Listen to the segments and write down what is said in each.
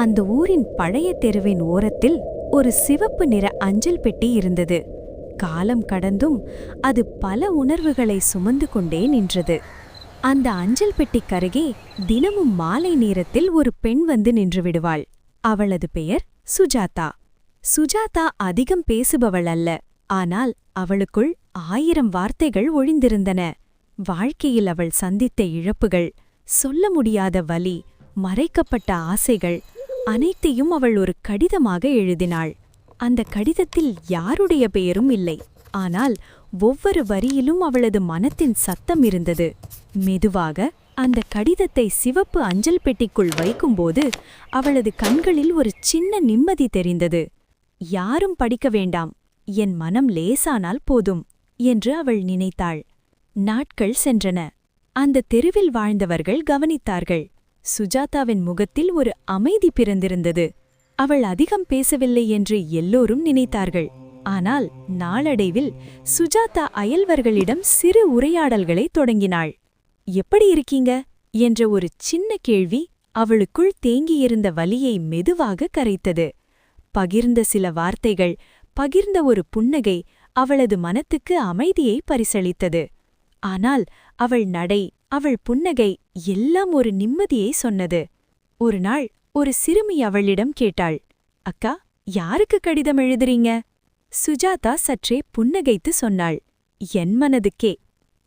அந்த ஊரின் பழைய தெருவின் ஓரத்தில் ஒரு சிவப்பு நிற அஞ்சல் பெட்டி இருந்தது. காலம் கடந்தும் அது பல உணர்வுகளை சுமந்து கொண்டே நின்றது. அந்த அஞ்சல் பெட்டிக்கருகே தினமும் மாலை நேரத்தில் ஒரு பெண் வந்து நின்று விடுவாள். அவளது பெயர் சுஜாதா. சுஜாதா அதிகம் பேசுபவள் அல்ல, ஆனால் அவளுக்குள் 1000 வார்த்தைகள் ஒழிந்திருந்தன. வாழ்க்கையில் அவள் சந்தித்த இழப்புகள், சொல்ல முடியாத வலி, மறைக்கப்பட்ட ஆசைகள் அனைத்தையும் அவள் ஒரு கடிதமாக எழுதினாள். அந்த கடிதத்தில் யாருடைய பெயரும் இல்லை, ஆனால் ஒவ்வொரு வரியிலும் அவளது மனத்தின் சத்தம் இருந்தது. மெதுவாக அந்த கடிதத்தை சிவப்பு அஞ்சல் பெட்டிக்குள் வைக்கும்போது அவளது கண்களில் ஒரு சின்ன நிம்மதி தெரிந்தது. யாரும் படிக்க வேண்டாம், என் மனம் லேசானால் போதும் என்று அவள் நினைத்தாள். நாட்கள் சென்றன. அந்த தெருவில் வாழ்ந்தவர்கள் கவனித்தார்கள். சுஜாதாவின் முகத்தில் ஒரு அமைதி பிறந்திருந்தது. அவள் அதிகம் பேசவில்லை என்று எல்லோரும் நினைத்தார்கள். ஆனால் நாளடைவில் சுஜாதா அயல்வர்களிடம் சிறு உரையாடல்களை தொடங்கினாள். எப்படி இருக்கீங்க என்ற ஒரு சின்ன கேள்வி அவளுக்குள் தேங்கியிருந்த வலியை மெதுவாக கரைத்தது. பகிர்ந்த சில வார்த்தைகள், பகிர்ந்த ஒரு புன்னகை அவளது மனத்துக்கு அமைதியை பரிசளித்தது. ஆனால் அவள் நடை, அவள் புன்னகை எல்லாம் ஒரு நிம்மதியை சொன்னது. ஒரு நாள் ஒரு சிறுமி அவளிடம் கேட்டாள், அக்கா, யாருக்கு கடிதம் எழுதுறீங்க? சுஜாதா சற்றே புன்னகைத்து சொன்னாள், என் மனதுக்கே.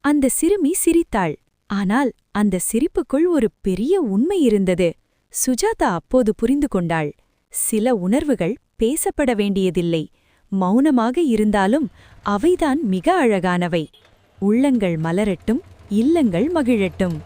அந்த சிறுமி சிரித்தாள். ஆனால் அந்த சிரிப்புக்குள் ஒரு பெரிய உண்மை இருந்தது. சுஜாதா அப்போது புரிந்து கொண்டாள். சில உணர்வுகள் பேசப்பட வேண்டியதில்லை, மௌனமாக இருந்தாலும் அவைதான் மிக அழகானவை. உள்ளங்கள் மலரட்டும், இல்லங்கள் மகிழட்டும்.